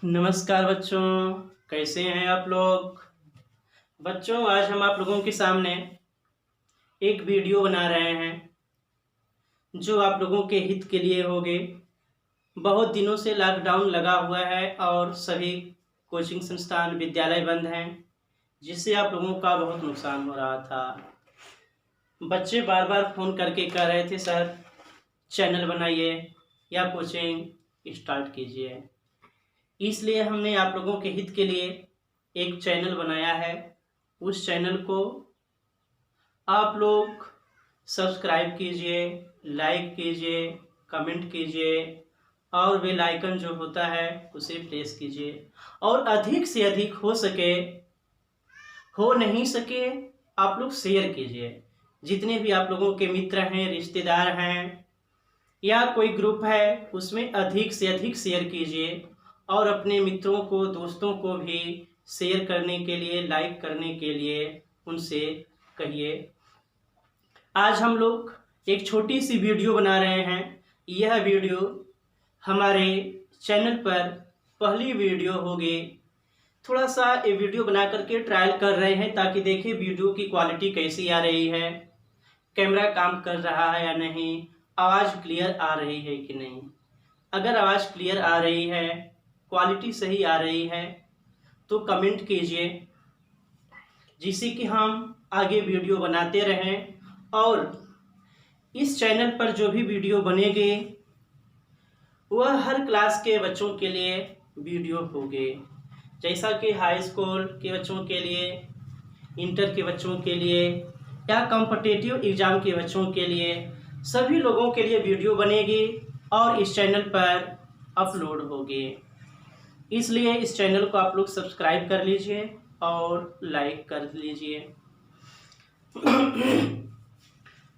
नमस्कार बच्चों, कैसे हैं आप लोग। बच्चों, आज हम आप लोगों के सामने एक वीडियो बना रहे हैं जो आप लोगों के हित के लिए होगे। बहुत दिनों से लॉकडाउन लगा हुआ है और सभी कोचिंग संस्थान विद्यालय बंद हैं, जिससे आप लोगों का बहुत नुकसान हो रहा था। बच्चे बार बार फ़ोन करके कह रहे थे, सर चैनल बनाइए या कोचिंग स्टार्ट कीजिए। इसलिए हमने आप लोगों के हित के लिए एक चैनल बनाया है। उस चैनल को आप लोग सब्सक्राइब कीजिए, लाइक कीजिए, कमेंट कीजिए और बेल आइकन जो होता है उसे प्रेस कीजिए। और अधिक से अधिक हो नहीं सके आप लोग शेयर कीजिए। जितने भी आप लोगों के मित्र हैं, रिश्तेदार हैं या कोई ग्रुप है, उसमें अधिक से अधिक शेयर कीजिए और अपने मित्रों को, दोस्तों को भी शेयर करने के लिए, लाइक करने के लिए उनसे कहिए। आज हम लोग एक छोटी सी वीडियो बना रहे हैं। यह वीडियो हमारे चैनल पर पहली वीडियो होगी। थोड़ा सा ये वीडियो बना करके ट्रायल कर रहे हैं ताकि देखें वीडियो की क्वालिटी कैसी आ रही है, कैमरा काम कर रहा है या नहीं, आवाज़ क्लियर आ रही है कि नहीं। अगर आवाज़ क्लियर आ रही है, क्वालिटी सही आ रही है तो कमेंट कीजिए, जिससे कि हम आगे वीडियो बनाते रहें। और इस चैनल पर जो भी वीडियो बनेगी वह हर क्लास के बच्चों के लिए वीडियो होगी, जैसा कि हाई स्कूल के बच्चों के लिए, इंटर के बच्चों के लिए या कॉम्पिटिटिव एग्ज़ाम के बच्चों के लिए, सभी लोगों के लिए वीडियो बनेगी और इस चैनल पर अपलोड होगी। इसलिए इस चैनल को आप लोग सब्सक्राइब कर लीजिए और लाइक कर लीजिए।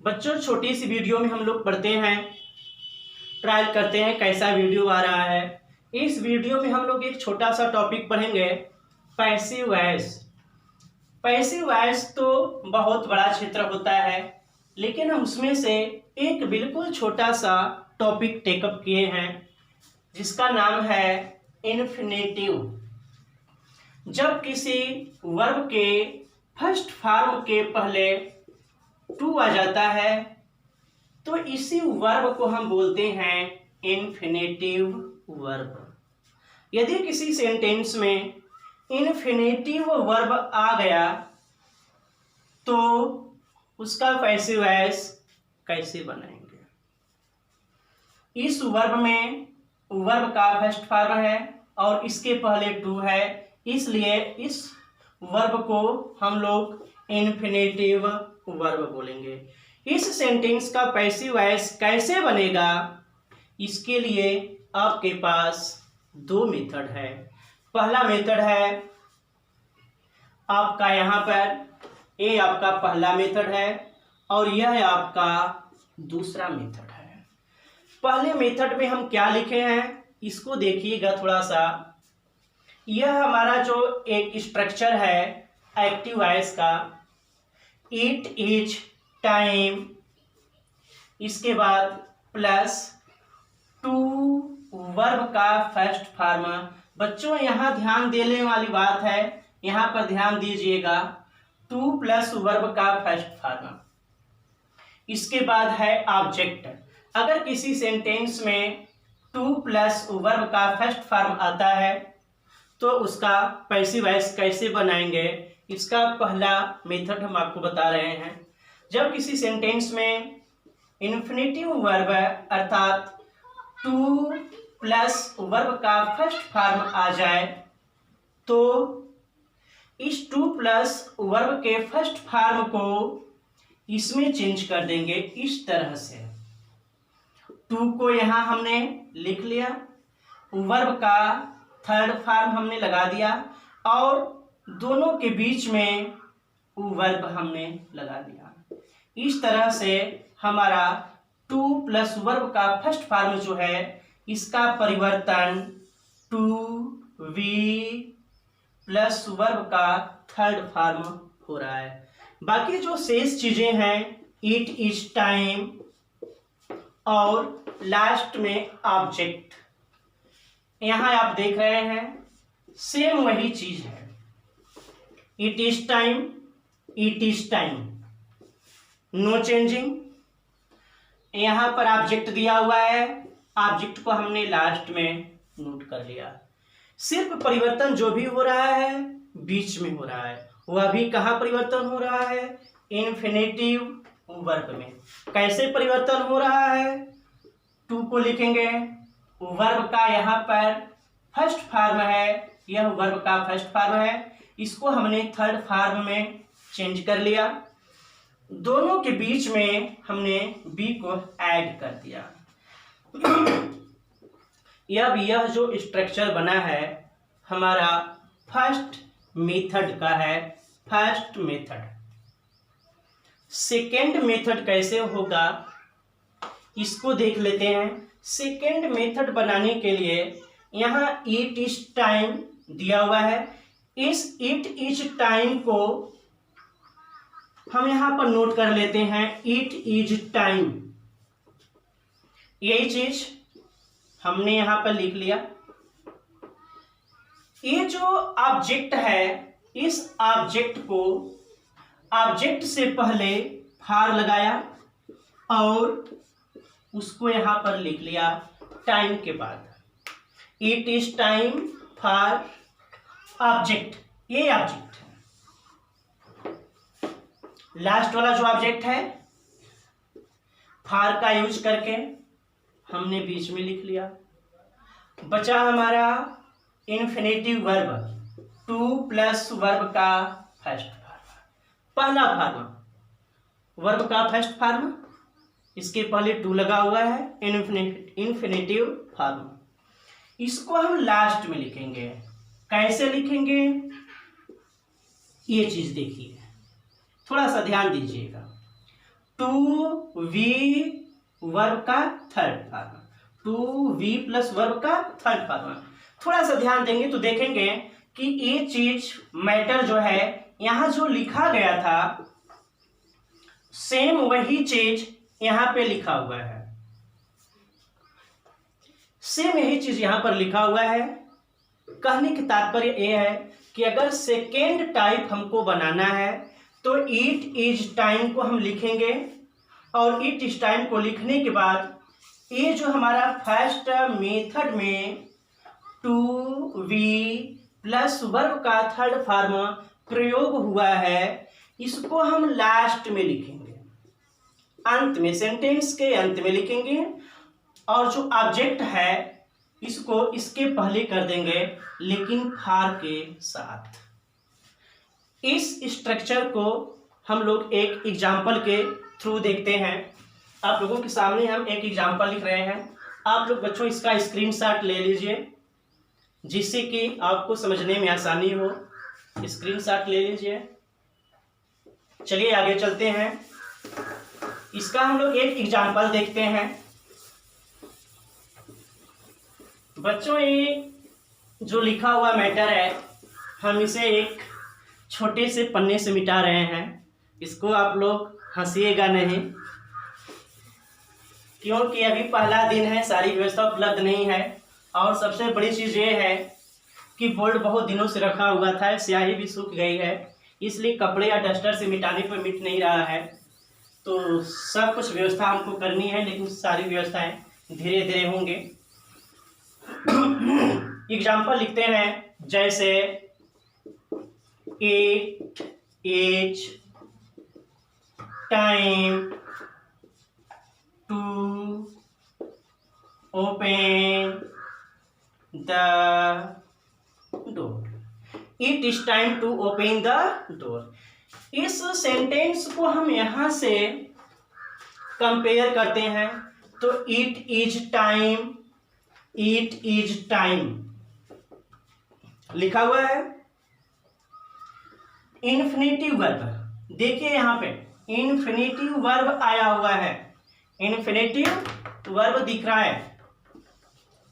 बच्चों, छोटी सी वीडियो में हम लोग पढ़ते हैं, ट्रायल करते हैं कैसा वीडियो आ रहा है। इस वीडियो में हम लोग एक छोटा सा टॉपिक पढ़ेंगे, पैसिव वॉइस। पैसिव वॉइस तो बहुत बड़ा क्षेत्र होता है, लेकिन हम उसमें से एक बिल्कुल छोटा सा टॉपिक टेकअप किए हैं जिसका नाम है इन्फिनेटिव। जब किसी वर्ब के फर्स्ट फॉर्म के पहले टू आ जाता है तो इसी वर्ब को हम बोलते हैं इन्फिनेटिव वर्ब। यदि किसी सेंटेंस में इन्फिनेटिव वर्ब आ गया तो उसका पैसिव वॉइस कैसे बनाएंगे। इस वर्ब में वर्ब का फर्स्ट फॉर्म है और इसके पहले टू है, इसलिए इस वर्ब को हम लोग इन्फिनेटिव वर्ब बोलेंगे। इस सेंटेंस का पैसिव वॉइस कैसे बनेगा, इसके लिए आपके पास दो मेथड है। पहला मेथड है आपका यहाँ पर, ये आपका पहला मेथड है और यह आपका दूसरा मेथड है। पहले मेथड में हम क्या लिखे हैं इसको देखिएगा थोड़ा सा। यह हमारा जो एक स्ट्रक्चर है एक्टिव वॉइस का, इट इज टाइम, इसके बाद प्लस टू वर्ब का फर्स्ट फॉर्म। बच्चों, यहाँ ध्यान देने वाली बात है, यहाँ पर ध्यान दीजिएगा। टू प्लस वर्ब का फर्स्ट फॉर्म, इसके बाद है ऑब्जेक्ट। अगर किसी सेंटेंस में टू प्लस वर्ब का फर्स्ट फॉर्म आता है तो उसका पैसिव वॉइस कैसे बनाएंगे, इसका पहला मेथड हम आपको बता रहे हैं। जब किसी सेंटेंस में इन्फिनेटिव वर्ब अर्थात टू प्लस वर्ब का फर्स्ट फॉर्म आ जाए तो इस टू प्लस वर्ब के फर्स्ट फॉर्म को इसमें चेंज कर देंगे इस तरह से। टू को यहाँ हमने लिख लिया, वर्ब का थर्ड फॉर्म हमने लगा दिया और दोनों के बीच में वर्ब हमने लगा दिया। इस तरह से हमारा टू प्लस वर्ब का फर्स्ट फॉर्म जो है इसका परिवर्तन टू वी प्लस वर्ब का थर्ड फॉर्म हो रहा है। बाकी जो शेष चीजें हैं, इट इज टाइम और लास्ट में ऑब्जेक्ट, यहाँ आप देख रहे हैं सेम वही चीज है, it is time, it is time, no changing. यहाँ पर ऑब्जेक्ट दिया हुआ है, ऑब्जेक्ट को हमने लास्ट में नोट कर लिया। सिर्फ परिवर्तन जो भी हो रहा है बीच में हो रहा है, वह भी कहाँ परिवर्तन हो रहा है, इन्फिनेटिव वर्ब में। कैसे परिवर्तन हो रहा है, टू को लिखेंगे, वर्ब का यहाँ पर फर्स्ट फॉर्म है, यह वर्ब का फर्स्ट फॉर्म है, इसको हमने थर्ड फॉर्म में चेंज कर लिया। दोनों के बीच में हमने बी को ऐड कर दिया। यह जो स्ट्रक्चर बना है हमारा फर्स्ट मेथड का है, फर्स्ट मेथड। सेकेंड मेथड कैसे होगा इसको देख लेते हैं। सेकेंड मेथड बनाने के लिए यहाँ इट इज टाइम दिया हुआ है, इस इट इज टाइम को हम यहाँ पर नोट कर लेते हैं, इट इज टाइम। यही चीज हमने यहाँ पर लिख लिया। ये जो ऑब्जेक्ट है, इस ऑब्जेक्ट को ऑब्जेक्ट से पहले फार लगाया और उसको यहां पर लिख लिया टाइम के बाद, it is time for object. ये ऑब्जेक्ट है, लास्ट वाला जो ऑब्जेक्ट है फार का यूज करके हमने बीच में लिख लिया। बचा हमारा infinitive verb, to plus verb का फर्स्ट फॉर्म, पहला फॉर्म वर्ब का फर्स्ट फॉर्म, इसके पहले टू लगा हुआ है, इन्फिनेटिव फॉर्म। इसको हम लास्ट में लिखेंगे। कैसे लिखेंगे ये चीज देखिए, थोड़ा सा ध्यान दीजिएगा। टू वी वर्ब का third form, to be plus verb का थर्ड फॉर्म। थोड़ा सा ध्यान देंगे तो देखेंगे कि ये चीज मैटर जो है यहां जो लिखा गया था सेम वही चीज यहां पे लिखा हुआ है, सेम यही चीज यहां पर लिखा हुआ है। कहने की तात्पर्य यह है कि अगर सेकेंड टाइप हमको बनाना है तो इट इज टाइम को हम लिखेंगे और इट इज टाइम को लिखने के बाद ये जो हमारा फर्स्ट मेथड में टू वी प्लस वर्ब का थर्ड फॉर्म प्रयोग हुआ है, इसको हम लास्ट में लिखेंगे, अंत में, सेंटेंस के अंत में लिखेंगे। और जो ऑब्जेक्ट है इसको इसके पहले कर देंगे, लेकिन फार के साथ। इस स्ट्रक्चर को हम लोग एक एग्जाम्पल के थ्रू देखते हैं। आप लोगों के सामने हम एक एग्जाम्पल लिख रहे हैं, आप लोग बच्चों इसका स्क्रीनशॉट ले लीजिए जिससे कि आपको समझने में आसानी हो। स्क्रीनशॉट ले लीजिए। चलिए आगे चलते हैं, इसका हम लोग एक एग्जाम्पल देखते हैं। बच्चों ये जो लिखा हुआ मैटर है हम इसे एक छोटे से पन्ने से मिटा रहे हैं। इसको आप लोग हंसिएगा नहीं, क्योंकि अभी पहला दिन है, सारी व्यवस्था उपलब्ध नहीं है। और सबसे बड़ी चीज़ ये है कि बोर्ड बहुत दिनों से रखा हुआ था, स्याही भी सूख गई है, इसलिए कपड़े या डस्टर से मिटाने पर मिट नहीं रहा है। तो सब कुछ व्यवस्था हमको करनी है, लेकिन सारी व्यवस्थाएं धीरे धीरे होंगे। एग्जाम्पल लिखते हैं, जैसे it is time to open the door, it is time to open the door. इस सेंटेंस को हम यहां से कंपेयर करते हैं तो it is time, it is time लिखा हुआ है। इन्फिनेटिव वर्ब, देखिए यहां पे इन्फिनेटिव वर्ब आया हुआ है, इन्फिनेटिव वर्ब दिख रहा है,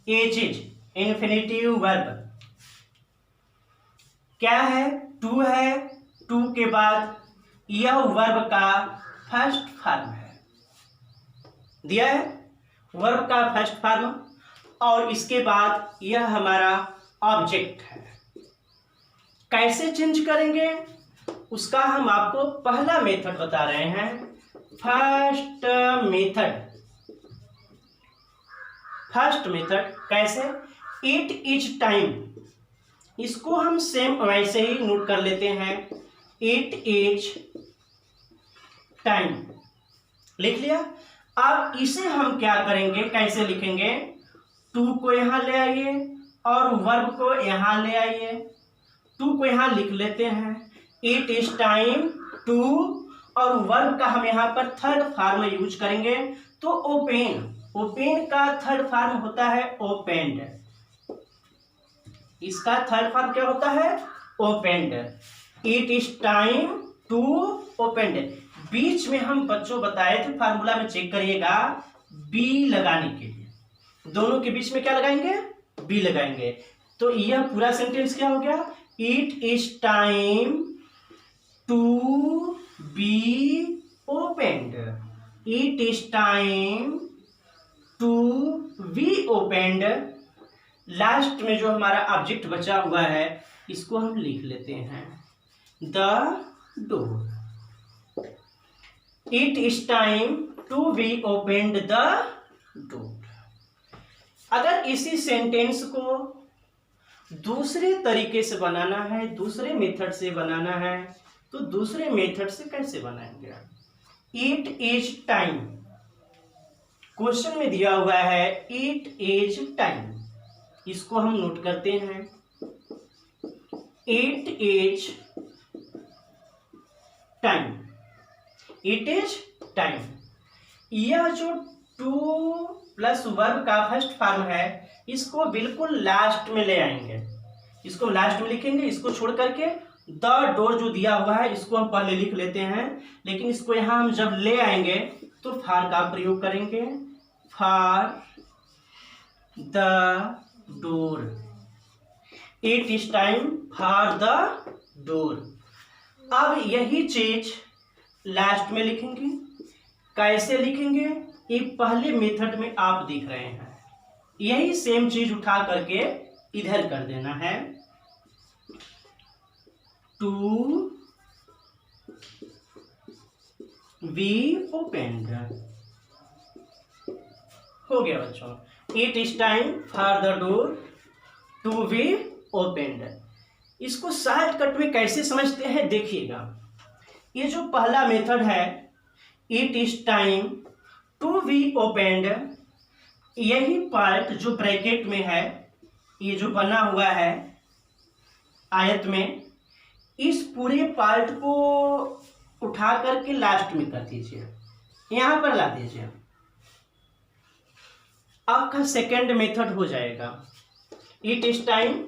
ये चीज इन्फिनेटिव वर्ब क्या है, टू है, टू के बाद यह वर्ब का फर्स्ट फॉर्म है, दिया है वर्ब का फर्स्ट फॉर्म। और इसके बाद यह हमारा ऑब्जेक्ट है। कैसे चेंज करेंगे उसका हम आपको पहला मेथड बता रहे हैं। फर्स्ट मेथड कैसे, इट इज टाइम, इसको हम सेम वैसे ही नोट कर लेते हैं। इट इज टाइम लिख लिया। अब इसे हम क्या करेंगे, कैसे लिखेंगे, टू को यहां ले आइए और वर्ब को यहां ले आइए। टू को यहां लिख लेते हैं, इट इज टाइम टू, और वर्ब का हम यहां पर थर्ड फॉर्म यूज करेंगे तो ओपन। ओपन का थर्ड फॉर्म होता है ओपेंड, इसका थर्ड फॉर्म क्या होता है, opened. It is time to opened. बीच में हम बच्चों बताए थे, फार्मूला में चेक करिएगा, बी लगाने के लिए दोनों के बीच में क्या लगाएंगे, बी लगाएंगे। तो यह पूरा सेंटेंस क्या हो गया, it is time to be opened. It is time to be opened. Last में जो हमारा ऑब्जेक्ट बचा हुआ है इसको हम लिख लेते हैं, the door. It is time to be opened the door. अगर इसी सेंटेंस को दूसरे तरीके से बनाना है, दूसरे मेथड से बनाना है, तो दूसरे मेथड से कैसे बनाएंगे। इट इज टाइम, क्वेश्चन में दिया हुआ है इट इज टाइम, इसको हम नोट करते हैं। It is time, it is time. यह जो टू प्लस वर्ब का फर्स्ट फॉर्म है इसको बिल्कुल लास्ट में ले आएंगे, इसको लास्ट में लिखेंगे। इसको छोड़ करके द डोर जो दिया हुआ है इसको हम पहले लिख लेते हैं, लेकिन इसको यहां हम जब ले आएंगे तो फॉर का प्रयोग करेंगे, for the door. It is time for the door. अब यही चीज लास्ट में लिखेंगे। कैसे लिखेंगे, ये पहले मेथड में आप देख रहे हैं, यही सेम चीज उठा करके इधर कर देना है। टू बी ओपेंड हो गया बच्चों। It is time for the door to be opened. इसको शॉर्टकट में कैसे समझते हैं देखिएगा। ये जो पहला मेथड है it is time to be opened, यही पार्ट जो ब्रैकेट में है, ये जो बना हुआ है आयत में, इस पूरे पार्ट को उठा करके लास्ट में कर दीजिए, यहां पर ला दीजिए, आपका सेकेंड मेथड हो जाएगा। It is time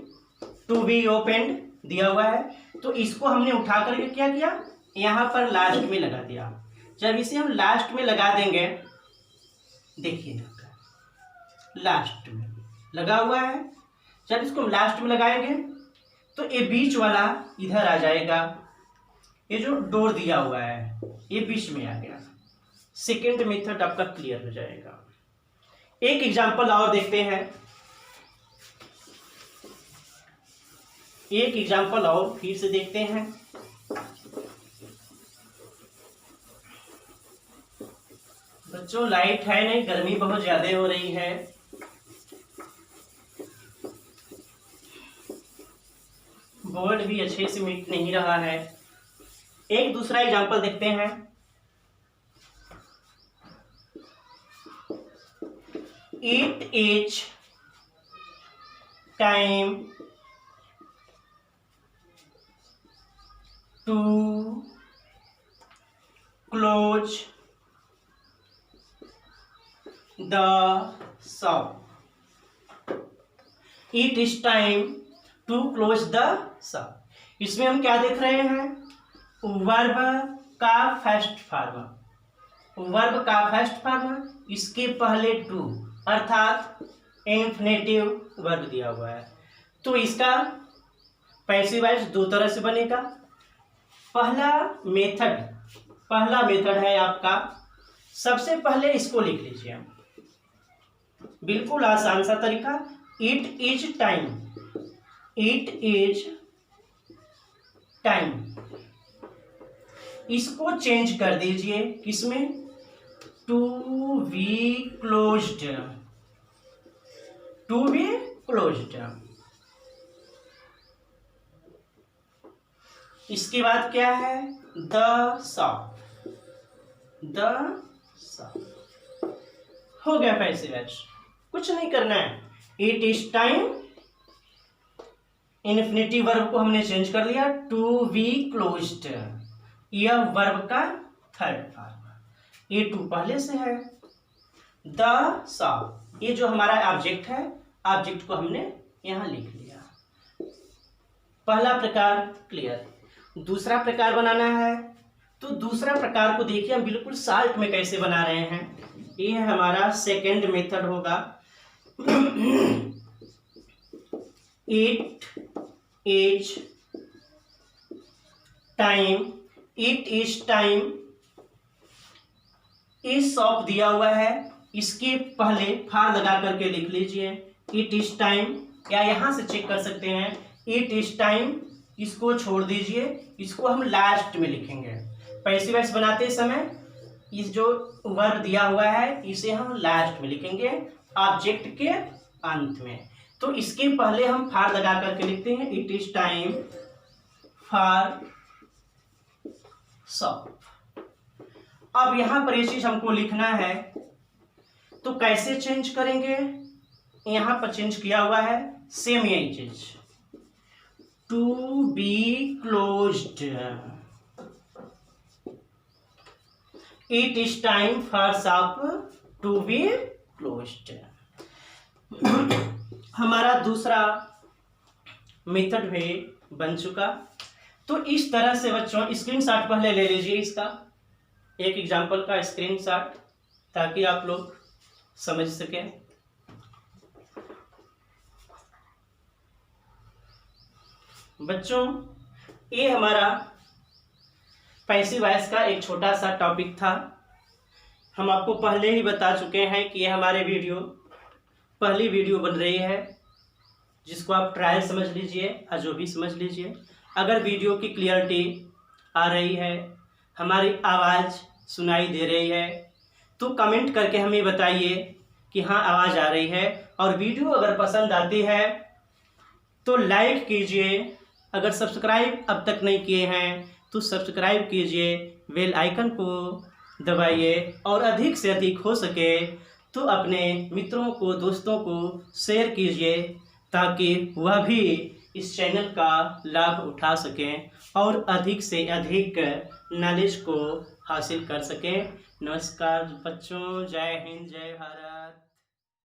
to be opened दिया हुआ है, तो इसको हमने उठा करके क्या किया, यहां पर लास्ट में लगा दिया। जब इसे हम लास्ट में लगा देंगे, देखिए लास्ट में लगा हुआ है, जब इसको लास्ट में लगाएंगे तो ये बीच वाला इधर आ जाएगा, ये जो डोर दिया हुआ है ये बीच में आ गया। सेकेंड मेथड आपका क्लियर हो जाएगा। एक एग्जांपल और देखते हैं, एक एग्जांपल और फिर से देखते हैं। बच्चों लाइट है नहीं, गर्मी बहुत ज्यादा हो रही है, बोर्ड भी अच्छे से मिट नहीं रहा है। एक दूसरा एग्जांपल देखते हैं। It is time to close the shop. It is time to close the shop. इसमें हम क्या देख रहे हैं, वर्ब का फर्स्ट फॉर्म, वर्ब का फर्स्ट फॉर्म, इसके पहले टू अर्थात इंफिनिटिव वर्ब दिया हुआ है। तो इसका पैसिव वॉइस दो तरह से बनेगा। पहला मेथड है आपका, सबसे पहले इसको लिख लीजिए, बिल्कुल आसान सा तरीका, it is time, it is time. इसको चेंज कर दीजिए किसमें, to be closed, to be closed. इसके बाद क्या है, द शॉप, द शॉप। हो गया पैसे वैस, कुछ नहीं करना है। It is time, infinitive verb को हमने चेंज कर लिया, टू बी क्लोज्ड, यह वर्ब का थर्ड फॉर्म। ए टू पहले से है, द शॉप, ये जो हमारा ऑब्जेक्ट है, ऑब्जेक्ट को हमने यहां लिख लिया। पहला प्रकार क्लियर। दूसरा प्रकार बनाना है, तो दूसरा प्रकार को देखिए हम बिल्कुल शॉर्ट में कैसे बना रहे हैं। ये हमारा सेकेंड मेथड होगा। It is time, it is time, इस शॉप दिया हुआ है, इसके पहले फार लगा करके लिख लीजिए इट इज टाइम, या यहां से चेक कर सकते हैं इट इज टाइम, इसको छोड़ दीजिए, इसको हम लास्ट में लिखेंगे। पैसिव वॉइस बनाते समय इस जो वर्ब दिया हुआ है इसे हम लास्ट में लिखेंगे, ऑब्जेक्ट के अंत में। तो इसके पहले हम फार लगा करके लिखते हैं it is time for shop. अब यहां पर ये चीज हमको लिखना है, तो कैसे चेंज करेंगे, यहां पर चेंज किया हुआ है सेम यही चीज, to be closed, it is time for shop to be closed. हमारा दूसरा मेथड भी बन चुका। तो इस तरह से बच्चों स्क्रीनशॉट पहले ले लीजिए, इसका एक एग्जांपल का स्क्रीनशॉट, ताकि आप लोग समझ सकें। बच्चों ये हमारा पैसिव वॉइस का एक छोटा सा टॉपिक था। हम आपको पहले ही बता चुके हैं कि ये हमारे पहली वीडियो बन रही है, जिसको आप ट्रायल समझ लीजिए या जो भी समझ लीजिए। अगर वीडियो की क्लियरिटी आ रही है, हमारी आवाज़ सुनाई दे रही है, तो कमेंट करके हमें बताइए कि हाँ आवाज़ आ रही है। और वीडियो अगर पसंद आती है तो लाइक कीजिए, अगर सब्सक्राइब अब तक नहीं किए हैं तो सब्सक्राइब कीजिए, बेल आइकन को दबाइए, और अधिक से अधिक हो सके तो अपने मित्रों को, दोस्तों को शेयर कीजिए, ताकि वह भी इस चैनल का लाभ उठा सकें और अधिक से अधिक नॉलेज को हासिल कर सकें। नमस्कार बच्चों, जय हिंद, जय भारत।